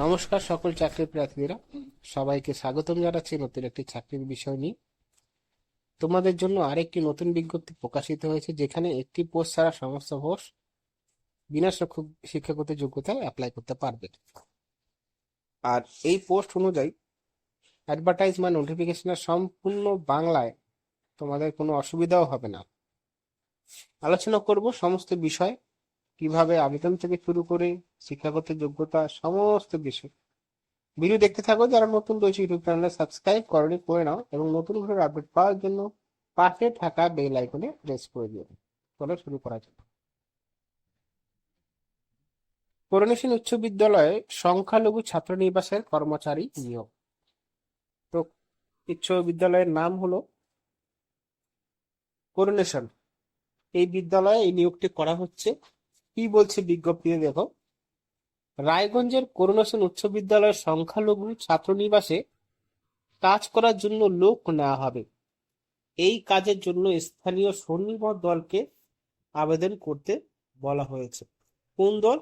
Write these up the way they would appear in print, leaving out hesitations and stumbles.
নমস্কার সকল চাকরি প্রার্থীরা, সবাইকে স্বাগতম জানাচ্ছি নতুন একটি চাকরির বিষয় নিয়ে। তোমাদের জন্য আরেকটি নতুন বিজ্ঞপ্তি প্রকাশিত হয়েছে, যেখানে একটি পোস্ট ছাড়া সমস্ত পোস্ট বিনা শিক্ষাগত যোগ্যতায় অ্যাপ্লাই করতে পারবে। আর এই পোস্ট অনুযায়ী অ্যাডভার্টাইজমেন্ট নোটিফিকেশনের সম্পূর্ণ বাংলায়, তোমাদের কোনো অসুবিধাও হবে না। আলোচনা করব সমস্ত বিষয়, কিভাবে আবেদন থেকে শুরু করে শিক্ষাগত যোগ্যতা সমস্ত বিষয়। ভিডিও দেখতে থাকো। যারা নতুন রয়েছে ইউটিউব চ্যানেলে সাবস্ক্রাইব করনি করে নাও, এবং নতুন ভিডিওর আপডেট পাওয়ার জন্য পাশে থাকা বেল আইকনে প্রেস করে দিও। চলো শুরু করা যাক। করোনেশন উচ্চ বিদ্যালয়ে সংখ্যালঘু ছাত্র নিবাসের কর্মচারী নিয়োগ। তো উচ্চ বিদ্যালয়ের নাম হলো করোনেশন। এই বিদ্যালয়ে এই নিয়োগটি করা হচ্ছে। কি বলছে বিজ্ঞপ্তিতে দেখো, রায়গঞ্জের করোনেশন উচ্চ বিদ্যালয়ের সংখ্যালঘু ছাত্রনিবাসে কাজ করার জন্য লোক নেওয়া হবে। এই কাজের জন্য স্থানীয় স্বনির্ভর দলকে আবেদন করতে বলা হয়েছে। কোন দল?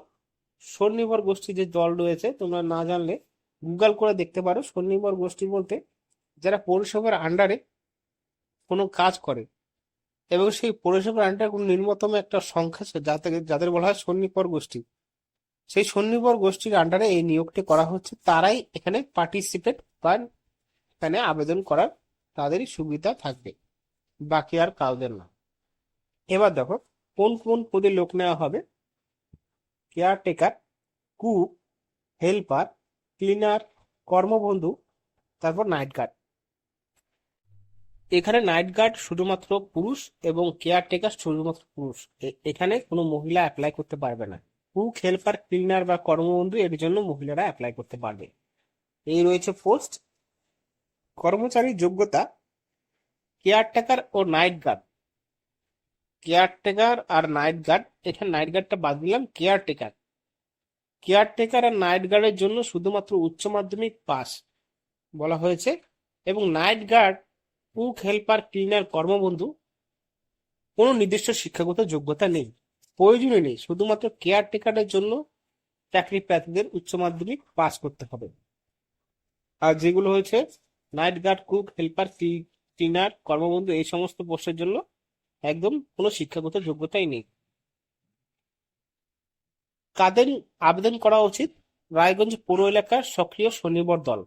স্বনির্ভর গোষ্ঠী যে দল রয়েছে, তোমরা না জানলে গুগল করে দেখতে পারো। স্বনির্ভর গোষ্ঠী বলতে যারা পৌরসভার আন্ডারে কোনো কাজ করে, এবং সেই পৌরসভার আন্ডারে কোনো নিম্নতম একটা সংখ্যা আছে যাদের বলা হয় স্বনির্ভর গোষ্ঠী। সেই স্বনির্ভর গোষ্ঠীর আন্ডারে এই নিয়োগটি করা হচ্ছে। তারাই এখানে পার্টিসিপেট বা এখানে আবেদন করার তাদেরই সুবিধা থাকবে, বাকি আর কাউদের না। এবার দেখো কোন কোন পদে লোক নেওয়া হবে। কেয়ারটেকার, কুক, হেল্পার, ক্লিনার, কর্মবন্ধু, তারপর নাইট গার্ড। এখানে নাইট গার্ড শুধুমাত্র পুরুষ এবং কেয়ারটেকার শুধুমাত্র পুরুষ। এখানে কোনো মহিলা অ্যাপ্লাই করতে পারবে না। কুক, হেল্পার, ক্লিনার বা কর্মবন্ধু এর জন্য মহিলারা অ্যাপ্লাই করতে পারবে। এই রয়েছে পোস্ট। কর্মচারীর যোগ্যতা কেয়ারটেকার ও নাইট গার্ড। কেয়ারটেকার আর নাইট গার্ড, এখানে নাইট গার্ডটা বাদ দিলাম। কেয়ারটেকার আর নাইট গার্ডের জন্য শুধুমাত্র উচ্চ মাধ্যমিক পাস বলা হয়েছে, এবং night guard, cook, helper, cleaner, কর্মবন্ধু কোনো নির্দিষ্ট শিক্ষাগত যোগ্যতা নেই, প্রয়োজনই নেই। শুধুমাত্র কেয়ারটেকারের জন্য চাকরি প্রার্থীদের উচ্চ মাধ্যমিক পাস করতে হবে। আর যেগুলো হয়েছে night guard, cook, helper, cleaner, কর্মবন্ধু, এই সমস্ত পোস্টের জন্য একদম কোনো শিক্ষাগত যোগ্যতাই নেই। কাদের আবেদন করা উচিত? রায়গঞ্জ পৌর এলাকার সক্রিয় স্বনির্ভর দল।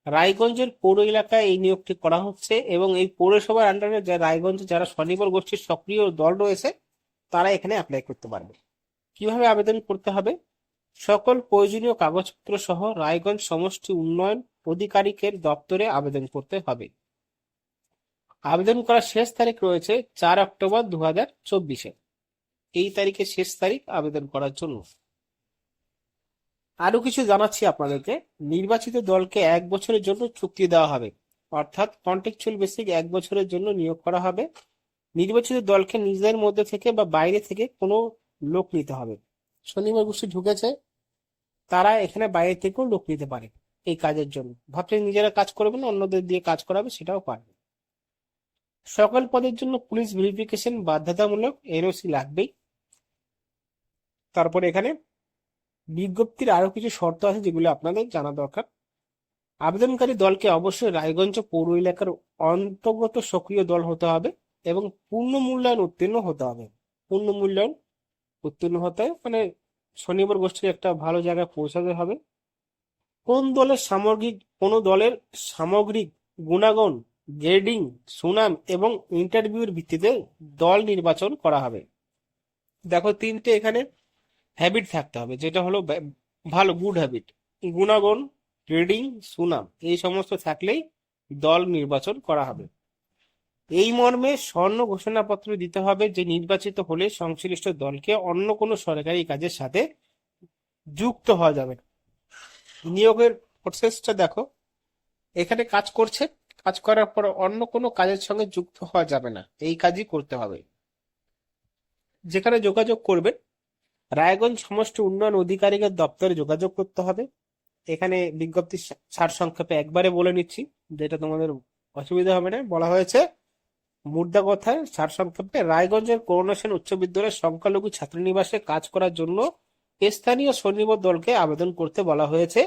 রায়গঞ্জের পৌর এলাকায় এই নিয়োগটি করা হচ্ছে, এবং এই পৌরসভার আন্ডারে রায়গঞ্জে যারা স্বনির্ভর গোষ্ঠীর সক্রিয় দল রয়েছে তারা এখানে অ্যাপ্লাই করতে পারবে। কিভাবে আবেদন করতে হবে? সকল প্রয়োজনীয় কাগজপত্র সহ রায়গঞ্জ সমষ্টি উন্নয়ন আধিকারিকের দপ্তরে আবেদন করতে হবে। আবেদন করার শেষ তারিখ রয়েছে 4 অক্টোবর 2024। এই তারিখে শেষ তারিখ আবেদন করার জন্য। আরো কিছু জানাচ্ছি আপনাদেরকে। নির্বাচিত দলকে 1 বছরের জন্য চুক্তি দেওয়া হবে, অর্থাৎ কন্ট্রাকচুয়াল বেসিক 1 বছরের জন্য নিয়োগ করা হবে। নির্বাচিত দলকে নিজেদের মধ্যে থেকে বা বাইরে থেকে কোনো লোক নিতে হবে। শনিবার গোষ্ঠী ঢুকেছে, তারা এখানে বাইরে থেকেও লোক নিতে পারে এই কাজের জন্য। ভাবছে নিজেরা কাজ করবে না, অন্যদের দিয়ে কাজ করাবে, সেটাও পারবে। সকল পদের জন্য পুলিশ ভেরিফিকেশন বাধ্যতামূলক, এনওসি লাগবেই। তারপরে এখানে বিজ্ঞপ্তির আরো কিছু শর্ত আছে যেগুলো আপনাদের জানা দরকার। আবেদনকারী দলকে অবশ্যই রায়গঞ্জ পৌর এলাকার অন্তর্গত সক্রিয় দল হতে হবে, এবং পূর্ণ মূল্যায়ন উত্তীর্ণ হতে হবে। পূর্ণ মূল্যায়ন উত্তীর্ণ হতে মানে স্বনির্ভর গোষ্ঠীর একটা ভালো জায়গায় পৌঁছাতে হবে। কোন দলের সামগ্রিক গুণাগুণ, গ্রেডিং, সুনাম এবং ইন্টারভিউর ভিত্তিতে দল নির্বাচন করা হবে। দেখো 3টে এখানে হ্যাবিট থাকতে হবে, যেটা হলো ভালো গুড হ্যাবিট। গুণাগুণ, গ্রেডিং, সুনাম, এই সমস্ত থাকলেই দল নির্বাচন করা হবে। এই মর্মে স্বর্ণ ঘোষণাপত্র দিতে হবে যে নির্বাচিত হলে সংশ্লিষ্ট দলকে অন্য কোনো সরকারি কাজের সাথে যুক্ত হওয়া যাবে না। নিয়োগের প্রসেসটা দেখো, এখানে কাজ করছে, কাজ করার পর অন্য কোনো কাজের সঙ্গে যুক্ত হওয়া যাবে না, এই কাজই করতে হবে। যেখানে যোগাযোগ করবেন, রায়গঞ্জ সমষ্টি উন্নয়ন আধিকারিকের দপ্তরে যোগাযোগ করতে হবে। এখানে বিজ্ঞপ্তি সারসংক্ষেপে একবারে বলে নিচ্ছি, যেটা তোমাদের অসুবিধা হবে না। বলা হয়েছে মুদ্রা কথায় সারসংক্ষেপে, রায়গঞ্জের করোনেশন উচ্চ বিদ্যালয়ের সংখ্যালঘু ছাত্রনিবাসে কাজ করার জন্য স্থানীয় স্বনির্ভর দলকে আবেদন করতে বলা হয়েছে।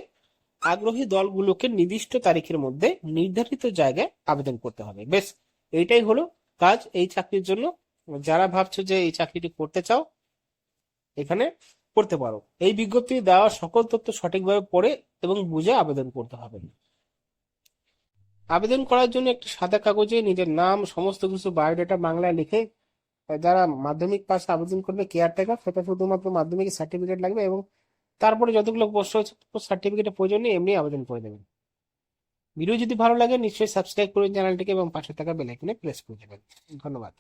আগ্রহী দলগুলোকে নির্দিষ্ট তারিখের মধ্যে নির্ধারিত জায়গায় আবেদন করতে হবে। বেশ, এইটাই হলো কাজ এই চাকরির জন্য। যারা ভাবছো যে এই চাকরিটি করতে চাও, এখানে করতে পারো। এই বিজ্ঞপ্তি দেওয়া সকল তথ্য সঠিকভাবে পড়ে এবং বুঝে আবেদন করতে হবে। আবেদন করার জন্য একটি সাদা কাগজে নিজের নাম, সমস্ত কিছু বায়োডাটা বাংলায় লিখে, যারা মাধ্যমিক পাশে আবেদন করবে কেয়ারটেকার, সেটা শুধুমাত্র মাধ্যমিক সার্টিফিকেট লাগবে, এবং তারপরে যতগুলো পোস্ট হয়েছে সার্টিফিকেটের প্রয়োজন নেই, এমনি আবেদন করে দেবেন। ভিডিও যদি ভালো লাগে নিশ্চয়ই সাবস্ক্রাইব করুন চ্যানেলটিকে এবং পাশে থাকা বেল আইকনে প্রেস করে দেবেন। ধন্যবাদ।